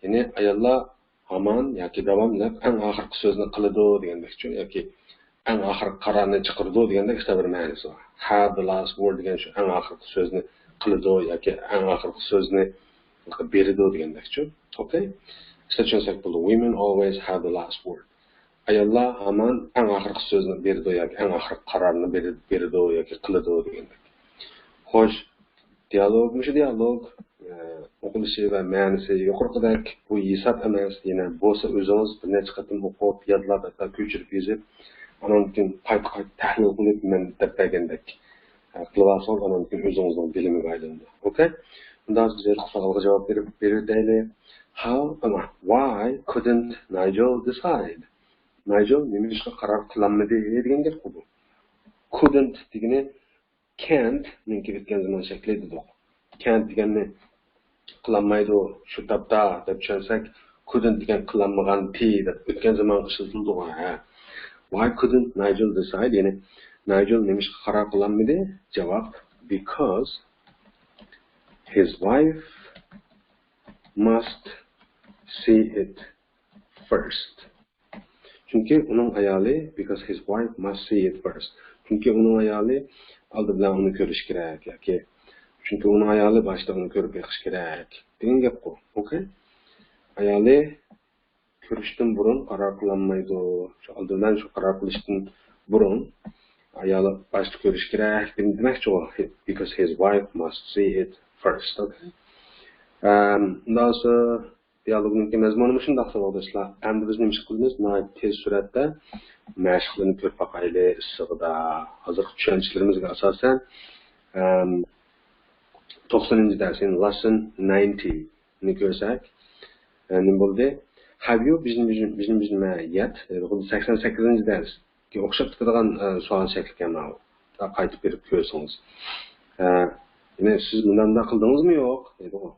Ya'ni ayollar hamon yoki davomli eng oxirgi so'zni qiladi degandekchi yoki eng oxirgi qarorni chiqardi degandek işte bir ma'nosi bor. Have the last word degan shu eng oxirgi so'zni qiladi yoki eng oxirgi so'zni beradi degandekchi. Okay? İşte tushunsak bo'ladi. Women always have the last word. Ayollar hamon eng oxirgi so'zni beradi yoki eng oxirgi qarorni beradi yoki qiladi degandek. Xo'sh, dialog o'qilishi va ma'nosi yuqoriqidek bu hisob emas, yana bo'lsa o'zingiz bir necha qatim o'qib, yodlab, ko'chirib yozib, undan keyin qayta tahlil qilib men deb bergandek qilib olsangiz, undan keyin o'zingizning bilimiga aylandi. Okay? Bundan so'ng savolga javob beraylik. Why couldn't Nigel decide? Nigel nima ishga qaror qilolmadi degan gap bu. Couldn't degani can't menga bitgan zaman shakli dedi. Can't deganni qilolmaydi shu topda deb tushunsak, couldn't degan qilolmagan ti deb o'tgan zaman ishlatildi. Why couldn't Nigel decide? Yani Nigel nima ishga qaror qilolmadi? Javob: because his wife must see it first. Çünkü onun ayoli, because his wife must see it first. Çünkü onun ayoli oldi bilan uni ko'rish kerak yoki çünkü onun ayoli boshda uni ko'rib yiqish kerak degan gap bu. Okay? Ayoli ko'rishdan burun qaror qilolmaydi. Shu oldindan shu qaror qilishdan burun ayoli boshda ko'rish kerak demakchi u, because his wife must see it first. Okay? Undan sonra dialogning mazmuni shunday savdoshlar. Endi biz nima qilamiz? Tez suratda mashqlarni ko'rib boqaylik issig'ida. Hozirgi tushunchaklarimizga asosan 90-darsin lesson 90 ni ko'rsak, nima bo'ldi? Have you bizning yet? 88-darsga o'xshab turadigan savol shakli ekan bu. Qaytib berib ko'rsangiz. Yine siz bundan da qildingizmi yo'q? Dedi u.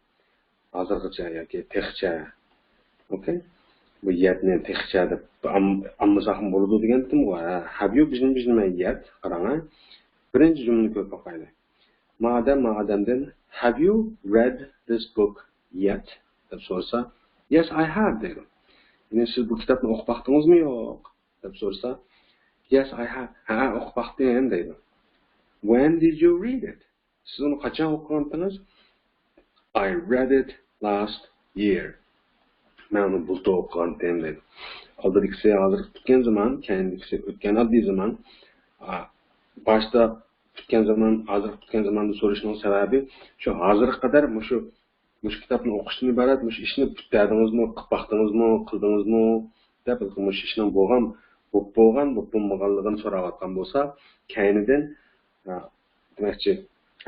Hozirgacha yoki texcha. Okay? Bu yetni texcha deb ammasaqim bo'ladi degandim ku. Have you bizning yet? Qarang. Birinchi jumlani ko'rib boqaylik. Madamdan have you read this book yet? Deb so'rasa, yes I have dedi. Yani siz bu kitapni o'qib baqdingizmi yo'q deb so'rasa, yes I have. Ha, o'qib baqdim deydi. When did you read it? Siz uni qachon o'qigandingiz? I read it last year. Men uni bulta o'qigandim deydi. Oldikisi hozir tutgan zaman, keyingisi o'tgan oddiy zaman. Başta tutgan zaman, hozir tutgan zamanni so'rashning sababi shu hozirga qadar shu kitobni o'qishdan iborat, shu ishni bitdingizmi, qilib baqdingizmi, qildingizmi deb shu ishning bo'lganligini so'rayotgan bo'lsa, keyinidan demakchi,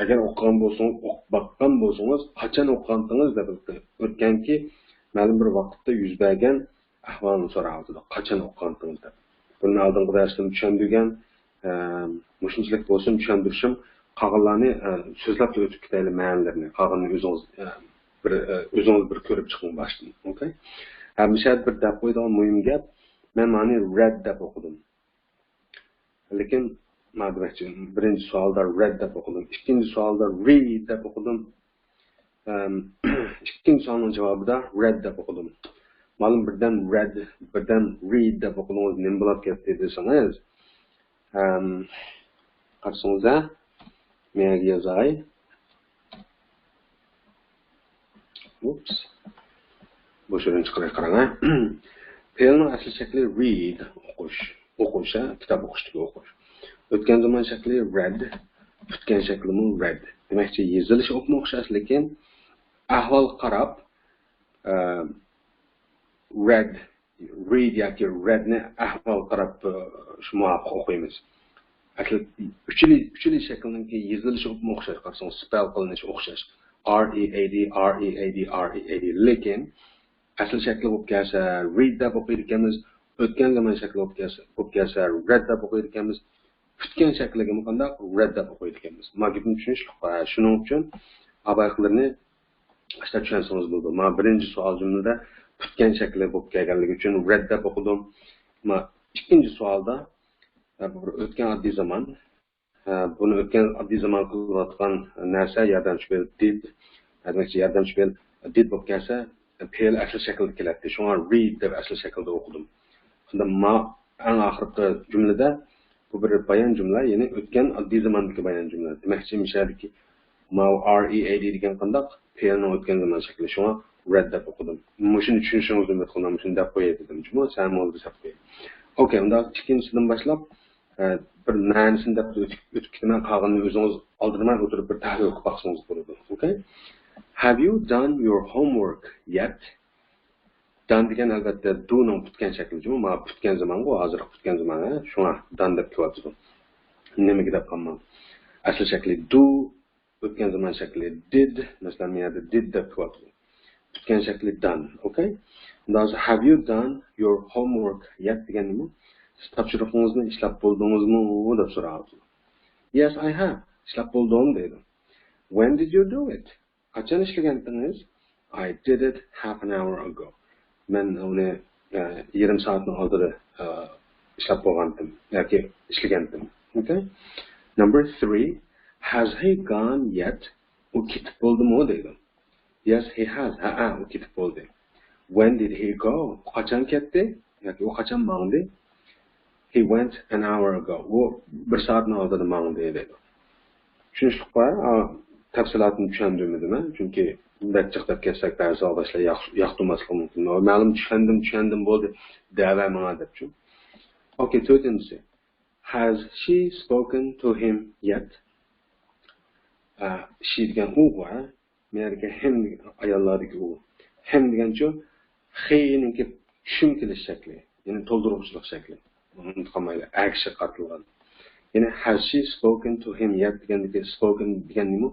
agar o'qigan bo'lsangiz, o'qib baqgan bo'lsangiz, qachon o'qigandingiz deb o'tganki, ma'lum bir vaqtda yuz bergan ahvolni so'rayapti. Qachon o'qigandingiz deb. Buni oldingi darsda tushundirgan, mushunchalik bo'lsin tushuntirishim, qog'illarni so'zlab o'tib ketaylik ma'nolarni, qog'ilni o'zingiz bir ko'rib chiqing boshdan, okay? Hamisha bir deb qo'ydigan muhim gap, men ma'ni read deb o'qidim. Lekin demakchi, birinchi savolda read deb o'qidim, ikkinchi savolda read deb o'qidim. İkinci sorunun cevabı da read deb o'qidim. Ma'lum birdan read, birdan read deb o'qidingiz, nima bo'lib ketdi desangiz, qarshingizda menga yozay. Ups. Bu so'rini chiqaray qarang. Fe'lning asl shakli read, o'qish, kitob o'qishdagi o'qish. O'tgan zaman shakli read, o'tgan shakli read. Demakchi, yozilish o'qmoq o'xshash, lekin ahvol qarab read yoki readni ahvol qarab shu muvofiq o'qiymiz. Asli uchili shaklninki yozilishi o'xshash, qarasang spell qilinishi o'xshash. R-E-A-D, lekin asl shakli bo'lib kelsa read deb o'qiydi ekanmiz, o'tgan zaman shakli bo'lib kelsa read deb o'qiydi ekanmiz, o'tgan shakliga qanday read deb o'qiydi ekanmiz. Magibni tushunish, shuning uchun abayqlarni işte tushunsangiz bo'ldi. Men birinchi savol jumlada tutgan shakli bo'lib kelganligi uchun read deb o'qidim. Men ikkinchi savolda o'tgan oddiy zaman, buni o'tgan oddiy zaman qilayotgan narsa yordamchi fel did, demakchi yordamchi fel did bo'lib kelsa, fe'l asl shaklda keladi. Shunga read deb asl shaklda o'qidim. Shunda men eng oxirgi jumlada bu bir bayon jumla, ya'ni o'tgan oddiy zamandagi bayon jumla. Demakchi mishadiki ma R-E-A-D degan qandaq fe'lning o'tgan zaman shakli, shunga read deb o'qidim. Shuni tushunishingizni umid qilaman, shuni deb qo'yay dedim. Chunki sen bo'ldi deb qo'yay. Okay, unda ikkinchisidan boshlab bir ma'nosini deb o'tib ketaman, qolganini o'zingiz oldirmay o'tirib bir tahlil qilib baqsangiz bo'ladi. Okay? Have you done your homework yet? Done degan albatta do ning tutgan shakli, chunki ma tutgan zamonga, hozir tutgan zamon, shunga done deb kelyapti. Nimaga deb qolman? Asl shakli do, o'tgan zaman shakli did, masalan men yerda did deb kelyapti. Tutgan shakli done, okay? Unda have you done your homework yet degan nima? Siz topshiriqingizni ishlab bo'ldingizmi deb so'rayapti. Yes, I have. Ishlab bo'ldim deydi. When did you do it? Qachon ishlagandingiz? I did it half an hour ago. Men uni yarim soatdan oldin ishlab bo'lgandim yoki ishlagandim. Okay? Number 3, has he gone yet? U ketib bo'ldimi deydi. Yes, he has. U ketib bo'ldi. When did he go? Qachon ketdi? Yoki u qachon bordi? He went an hour ago. U bir soatdan oldin bordi deydi. Tushunishlik bor? Tafsilotni tushundimmi? Chunki bunday chiqib kelsak ba'zi odamlar yoqtirmasligi mumkin. Ma'lum tushundim bo'ldi. Dava menga debchi. Okay, to'rtinchisi. Has she spoken to him yet? She degan u bor. Menga him ayollardagi u. Him degancha he-ninki tushunkilik shakli, ya'ni to'ldiruvchilik shakli. Unutmaylik, action qatilgan. Ya'ni has she spoken to him yet degandagi spoken degan nima?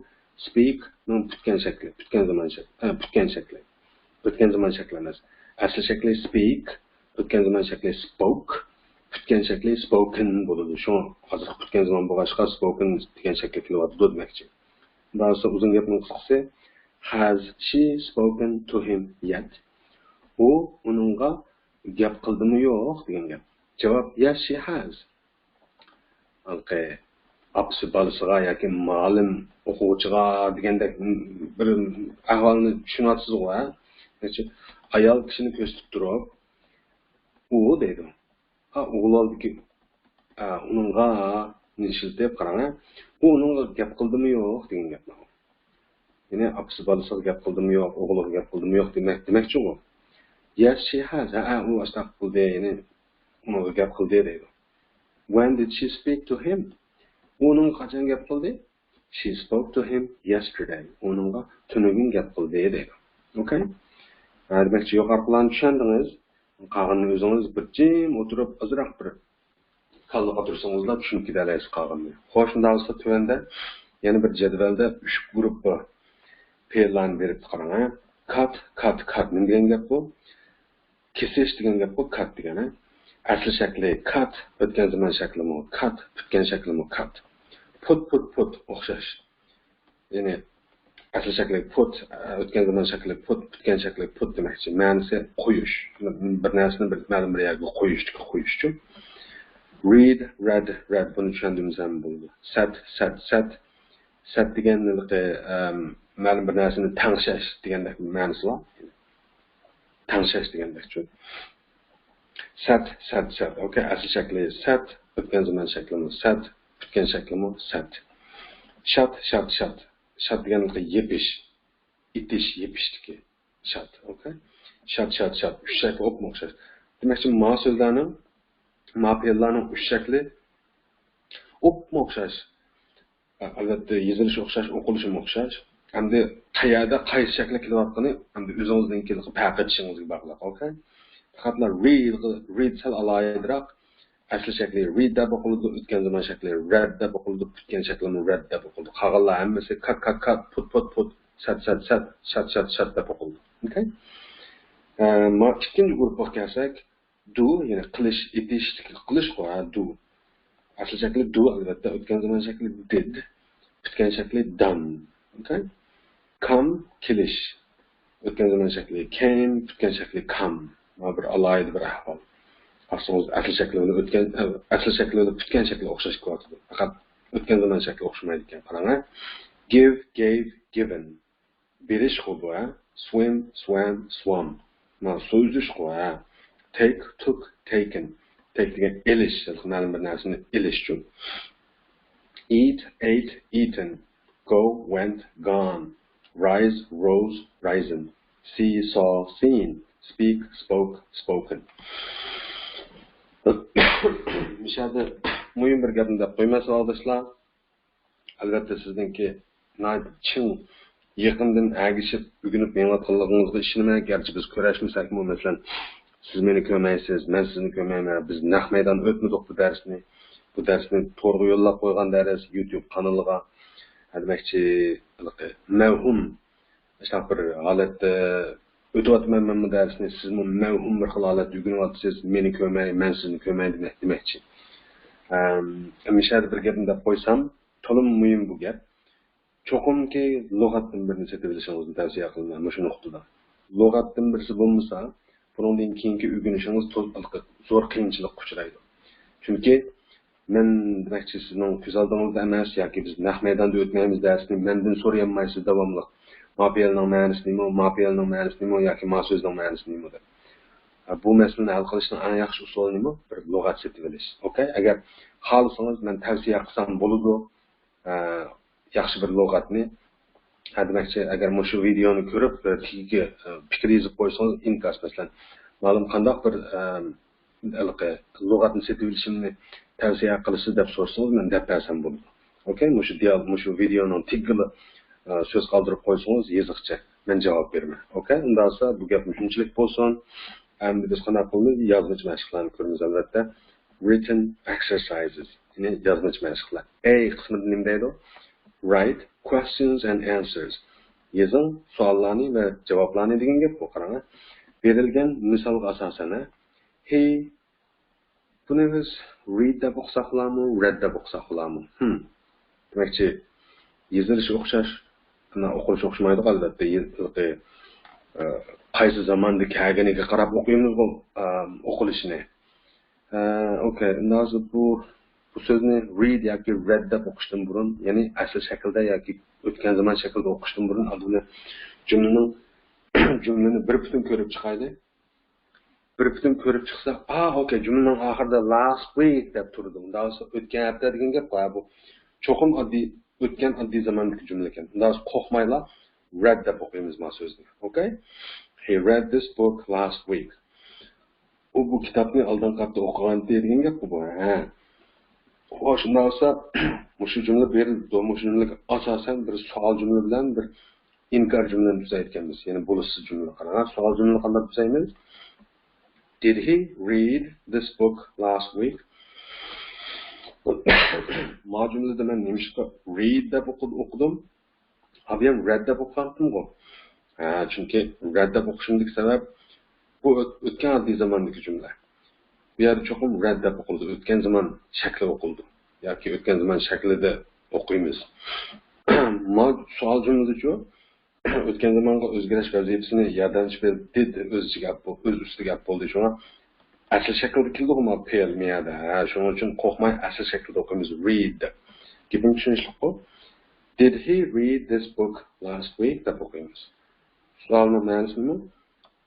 Speak ning tutgan shakli, tutgan zaman shakli. O'tgan zaman shakli emas. Asl shakli speak, o'tgan zaman shakli spoke, tutgan shakli spoken bo'ladi. Shu hozir tutgan zaman bo'lg'achqa spoken degan shakli kelyapti demoqchi. Bundan so'ng uzun gapning qisqasi, has she spoken to him yet? U uningga gap qildimi yo'q degan gap. Javob yes, she has. Okay. Apsi balasiga yoki ma'lum o'quvchiga degandek bir ahvolni tushunyapsiz-ku, ha? Ayol kishini ko'rsatib turib, u deydi. Ha, o'g'loldi uningga nishiltib qarang. U uningga gap qildimi yo'q degan gap. Ya'ni apsi balasiga gap qildimi yo'q, o'g'liga gap qildimi yo'q demakchi u. Yes, she has. U astaq qildi, ya'ni uningga gap qildi deydi. When did she speak to him? Uning qachon gap qildi? She spoke to him yesterday. Uningga tunugin gap qildi deydi. Okay? Demakchi yuqoridan tushundingiz. Qag'inni o'zingiz bir jim o'tirib, azroq bir kallığa tursanızlar düşünüp giderleyiz kağınını. Hoşunda olsa tüvende yeni bir cedvelde 3 grup bu. Fe'illarni berib qarang. Cut nima degan gap bu? Kesish degan gap bu, cut degani. Asl shakli cut, o'tgan zaman shakli mu cut, bitgan shakli mu cut. Put o'xshash. Ya'ni asl shakli put, o'tgan zaman shakli put, bitgan shakli put demakchi. Ma'nosi qo'yish. Bir narsani bir ma'lum bir yerga qo'yish. Read. Buni tushundingiz ham bo'ldi. Sat deganligi ma'lum bir narsani tangshash degandek ma'nosi bor. Tangshash degandek-chi. Sat. Okay, asl shakli sat, o'tgan zaman shakli sat, bitgan shakli sat. Shat deganligi yepish. Itish, yepishdiki. Shat, okay? Shat. Uch shakli o'xshash. Demakchi, ma so'zlarning ma'piyallarning uch shakli o'xshash. Albatta, yezilishi o'xshash, o'qilishi o'xshash. Hamda qayerda qaysi shakli kelyaptini hamda o'zingizdan kelib payqatishingizga bog'liq, okay? Faqatlar read sal alayidroq. Asl shakli read deb o'qiladi, o'tgan zaman shakli read deb o'qiladi, bitgan shakli read deb o'qiladi. Qolganlar hammasi cut, put, shat deb o'qiladi. Okay? Ma ikkinchi guruhga kelsak, do, ya'ni qilish, etish, qilish do. Asl shakli do, albatta, o'tgan zaman shakli did, bitgan shakli done. Okay? Come, kelish. O'tgan zaman shakli came, bitgan shakli come. Ma bir alayid bir ahvol. Asl shakli bilan bitgan shakli o'xshash ko'rsatadi. Faqat o'tgan zaman shakli o'xshamaydi ekan. Qarang. Give, gave, given. Berish bu, swim, swam, swam. Ma so'zlish bu, take, took, taken. Take degan elish, ma'lum bir narsani elish uchun. Eat, ate, eaten. Go, went, gone. Rise, rose, risen. See, saw, seen. Speak, spoke, spoken. Mishada muhim bir gapni deb qo'ymasin arkadaşlar. Albatta sizningki chin yaqindan agishib o'rganib menotganligingizga ishonaman. Garchi biz ko'rishmasakmi, masalan, siz meni ko'rmaysiz, men sizni ko'rmayman. Biz naq maydon o'tmadik bu darsni. Bu darsni to'g'ri yo'llab qo'ygan dars YouTube kanaliga. Demakchi, mavhum ishlar bir holatda o'tyapman men bu darsni, siz mavhum bir holatda o'rganyapsiz, meni ko'rmay, men sizni ko'rmay demakchi. Mishada bir gapni deb qo'ysam, to'lim muhim bu gap. Cho'qimki lug'atdan birini setib olishingizni tavsiya qilaman mana shu nuqtada. Lug'atdan birisi bo'lmasa, bundan keyingi o'rganishingiz zo'r qiyinchilikqa uchraydi. Chunki men demakchi sizning ko'z oldingizda emas yoki biz naq maydonda o'tmaymiz darsni mendan so'rayolmaysiz davomli. Ma'piyalning ma'nisi nima yoki ma so'zning ma'nisi nima deb. Bu masalani hal qilishning eng yaxshi usuli nima? Bir lug'at setib olish. Okay? Agar xohlasangiz men tavsiya qilsam bo'ladi. Yaxshi bir lug'atni. Demakchi, agar mana shu videoni ko'rib, tagiga fikr yozib qo'ysangiz, inkas masalan, ma'lum qandoq bir lug'atni setib olishimni tavsiya qilasiz deb so'rasangiz, men deb bersam bo'ladi. Okay? Mana shu videoning tagiga söz qoldirib qo'ysangiz, yoziqcha men javob beraman. Okay? Undan so'ng bu gap shunchalik bo'lsin. Endi biz qanday qilib yozuvchi mashqlarni ko'ramiz albatta. Written exercises. Ya'ni yozuvchi mashqlar. A qismida nima deydi? Write questions and answers. Yozing savollarni va javoblarni degan gap bu. Qarang. Berilgan misolga asosan he buni biz read deb o'qisak bo'ladimi, read deb o'qisak bo'ladimi? Demakchi, yozilishi o'xshash, o'qilishi o'xshamaydi albatta. Qaysi zamonda kelganiga qarab o'qiymiz bu o'qilishini. Okay, hozir bu so'zni read yoki read deb o'qishdan burun, ya'ni asl shaklda yoki o'tgan zaman shaklda o'qishdan burun buni jumlani bir butun ko'rib chiqaylik. bir bitim ko'rib chiqsa, okay, jumlaning oxirida last week deb turdi. Undan so'ng o'tgan hafta degan gap bu. Cho'qim oddiy o'tgan oddiy zamondagi jumla ekan. Undan so'ng qo'rqmaylar, read deb o'qiymiz ma so'zni. Okay? He read this book last week. Bu kitobni oldin qatda o'qigan degan gap bu. Xo'sh, undan so'ng shu jumla berildi. Shu jumlaga asosan bir savol jumla bilan bir inkor jumlani tuzayotganmiz. Ya'ni bo'lishsiz jumla qarang. Savol jumla qanday tuzaymiz? Did he read this book last week? Ma cümlede ben nemişka read deb okudum. Abiyam read deb okuyandım go. Çünkü read deb okuşumdaki sebep bu ötken adli zamandaki cümle. Bir yer çokum read deb okuldu. Ötken zaman şekli okuldu. Ya ki ötken zaman şekli de okuyumuz. Ma sual cümlede şu. Ötken zamanda özgürleş vaziyetini yerden çıkıp did özcü gap bu, öz üstü gap oldu şuna. Asıl şekilde kildi ama peyilmeyede. Şunun için korkmay asıl şekilde okuyumuz. Read. Gibi düşünüşlük bu. Did he read this book last week? Dep okuyumuz. Sualının manası mı?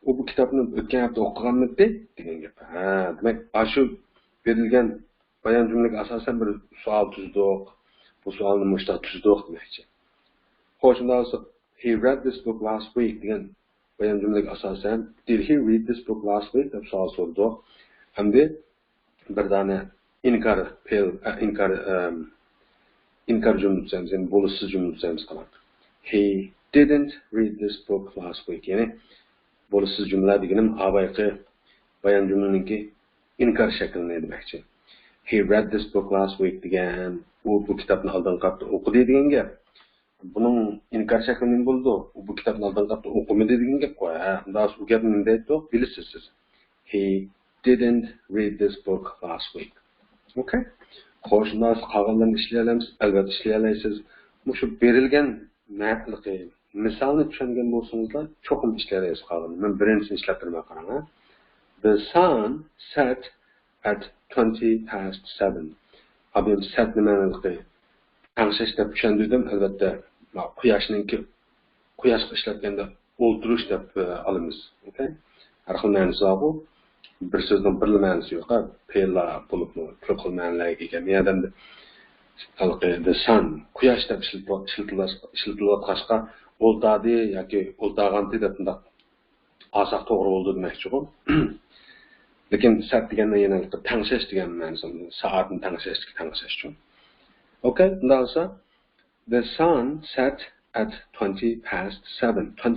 O bu kitabını ötken hafta okugan mı de? Degen gap. Demek aşı verilgen bayan cümleki asasen bir sual tuzduq. Bu sualın müştah tuzduq demekçi. Hoşundan sonra he read this book last week degan bayan cümleki asasen did he read this book last week deb sual sorduq. Hamda bir tane inkar cümle tuzaymiz, yani bo'lishsiz cümle tuzaymiz qalan. He didn't read this book last week. Yani bo'lishsiz cümle deganim abayqi bayan cümleninki inkar şeklini demekçi. He read this book last week degan bu kitobni oldin qatda o'qidi degan gap. Bunun inkar şeklinin buldu. Bu kitabın aldığın kapta okumadı dediğin gap koy. Daha sonra bu gapın ne deydi? Bilirsiniz siz. He didn't read this book last week. Okay? Xo'sh, nasıl qolganlarni ishlayolamiz? Albatta ishlayolasiz. Şu berilgan ma'noli misolni tushungan bo'lsangizlar, cho'qim ishlayolasiz qolgan. Men birinchisini ishlab turmay qarang. The sun set at 7:20. Abim set nimani Tanışış deb tushundim, albatta quyoshga ishlatganda o'ldirish deb olamiz. Okay? Har xil ma'nosi bor. Bir so'zning bir ma'nosi yo'q. Fe'llar bo'lib ko'p xil ma'nolarga ega. Me'yada the sun quyosh deb ishlatilish o'ldadi yoki o'ldaganti deb asaq to'g'ri bo'ldi demoqchi-ku. Lekin sat deganda yana tanışış degan ma'nosi, soatni tanışış uchun. Okay, now the sun set at 7:20.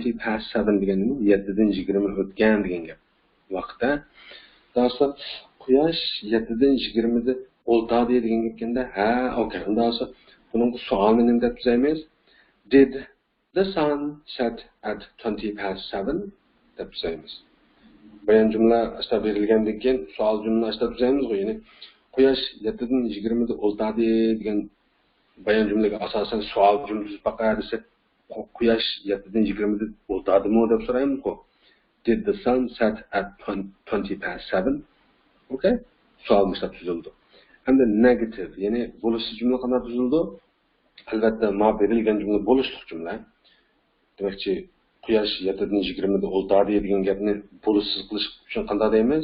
7:20 degani 7:20 o'tgan degan gap. Vaqtda dastlab quyosh 7:20 o'ltadi degan gapkanda, okay, undan so'ng buning savolni nima deb tuzaymiz? Did the sun set at 7:20 deb tuzaymiz. Bayan jumla asta berilgandan keyin savol jumla asta tuzaymiz, ya'ni quyosh 7:20 o'ltadi degan bayan cümlege asasen sual cümlesi bakar ise quyosh 7:20 o'ltadimi deb so'raymiz ku. Did the sun set at 7:20? Okay? Sual müştab tuzildi. Hem de negative, yani bo'lishsiz cümle qanday tuzildi? Albatta, ma berilgan cümle bo'lishliq cümle. Demakchi, quyosh 7:20 o'ltadi degan gapni bo'lishsiz qilish uchun qanday deymiz?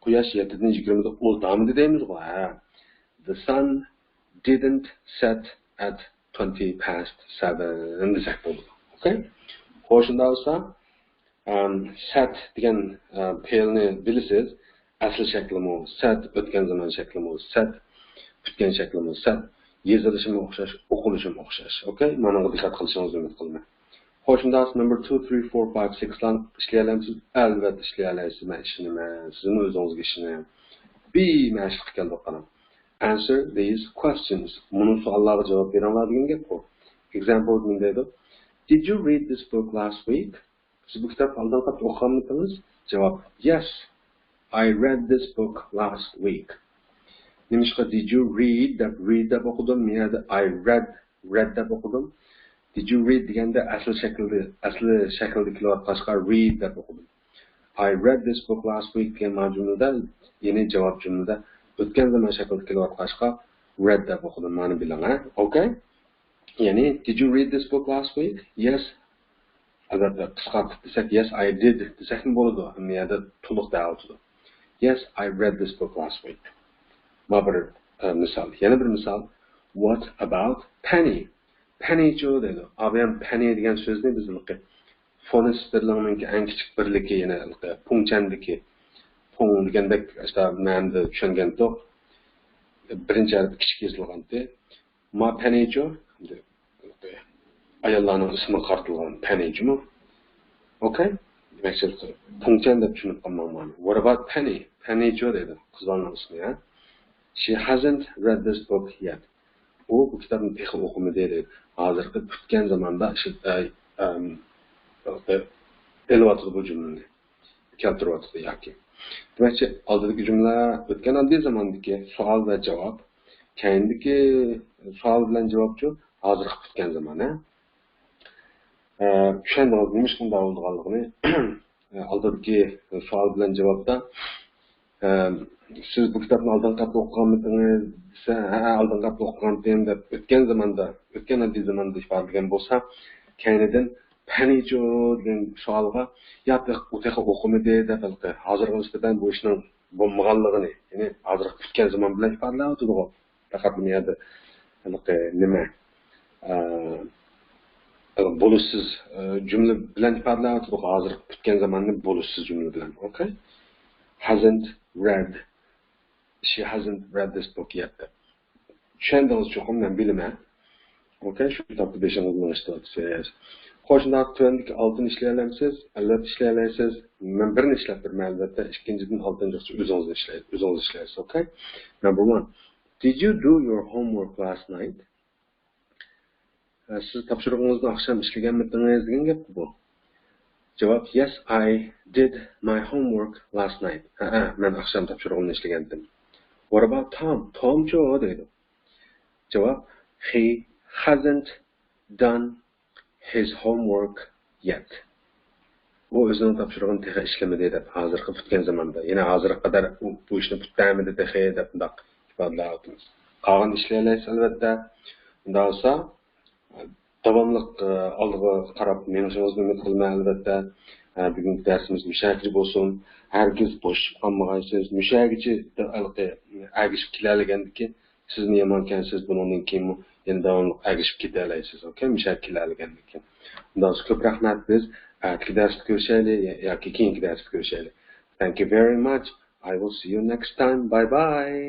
Quyosh 7:20 o'ltamidi deymiz ku. The sun didn't set at 7:20 desak bo'ladi. Okay? Qo'shimda olsa, set degan fe'lni bilasiz. Asl shaklimi set, o'tgan zaman shaklimi set, kutgan shaklimi set, yezilishimi o'xshash, o'qilishimi o'xshash. Okay? Mana bunga diqqat qilishingizni umid qilaman. Qo'shimda number 2, 3, 4, 5, 6 lan ishlayolamiz. Albatta ishlayolasiz. Men ishlamayman. Sizning o'zingizga ishni. Mashq qilib qolaman. Answer these questions. Bunu so'allarga javob beraman degan gap bu. Example deydi. Did you read this book last week? Siz bu kitobni oldin qattiq o'qiganmidingiz? Javob: Yes, I read this book last week. Nimishqa did you read deb o'qidim. Men I read deb o'qidim. Did you read deganda asl shaklda kelib qashqa read deb o'qidim. I read this book last week degan majmunda, ya'ni javob jumlada o'tgan zaman shaklda kelib qashqa read deb o'qidim. Ma'ni bilan, okay? Yani, did you read this book last week? Yes, albatta qisqartib desak yes I did desak ham bo'ladi. Hamma yerda to'liq da'vatdir. Yes, I read this book last week. Ma bir misol. Yana bir misol. What about Penny? Penny jo dedi. Abi ham Penny degan so'zni biz fonistirlarning eng kichik birligi yana pungchandiki. Pung degandek işte ma'noda tushungandik. Birinchi harf kichik yozilganda. Ma Penny jo ayollarning ismi qartilgan Penny jo. Okay? Demakchi pungchan deb tushunib qolmayman. What about Penny? Penny jo dedi. Qizlarning ismi ya. She hasn't read this book yet. O bu kitabni texi o'qimadi dedi. Hozirgi kutgan zamonda elvatdi bu jumlani. Keltiryapti yoki. Demakchi oldingi jumla o'tgan oddiy zamondagi savol va javob, keyindagi savol bilan javobchi hozirgi kutgan zamon. Tushundingiz nima shunday bo'lganligini. Oldingi savol bilan javobda siz bu kitabni oldin qatl o'qiganmidingiz desa, ha, oldin qatl o'qigandim deb o'tgan zamonda, o'tgan oddiy zamonda ifodalangan bo'lsa, keyinidan panijo degan savolga yoki o'taqa o'qimadi deb hozirgi nisbatan bu ishning bo'lmaganligini, ya'ni hozir kutgan zamon bilan ifodalayapti. Faqat bu yerda nima bo'lishsiz jumla bilan ifodalayapti. Hozir kutgan zamonni bo'lishsiz jumla bilan. Okay? Hasn't read. She hasn't read this book yet. Tushundingiz cho'qim men bilaman. Okay, shu kitobni 5-ingizni ishlayapsiz. Qo'shnilar tuandagi oltin ishlayolasiz, albatta ishlayolasiz. Men birini ishlab turman albatta, ikkinchidan oltinchi o'zingiz ishlaysiz, okay? Number 1. Did you do your homework last night? Siz topshirig'ingizni oqshom ishlaganmidingiz degan gap bu. Javob: Yes, I did my homework last night. Men oqshom topshirig'imni ishlagandim. What about Tom? Tom-chi dedi. Javob: He hasn't done his homework yet. U o'zining topshirig'ini texi ishlamadi deb hozirgi kutgan zamonda, ya'ni hozirga qadar bu ishni putdamidi texi deb bundoq ifodalayapmiz. Qolgan ishlayolasiz albatta. Unda bo'lsa davomli oldiga qarab menishingizni umid qilmay albatta. Bugungi darsimiz mushagichi bo'lsin. Hargiz bo'sh qolmagansiz. Mushagichi agishib kelalagandiki, sizni yomonkansiz, bundan keyin yana davomli agishib keta olasiz. Okay? Mushag kelalagandiki. Undan so'ng ko'p rahmat. Biz atki darsda ko'rishaylik yoki keyingi darsda ko'rishaylik. Thank you very much. I will see you next time. Bye bye.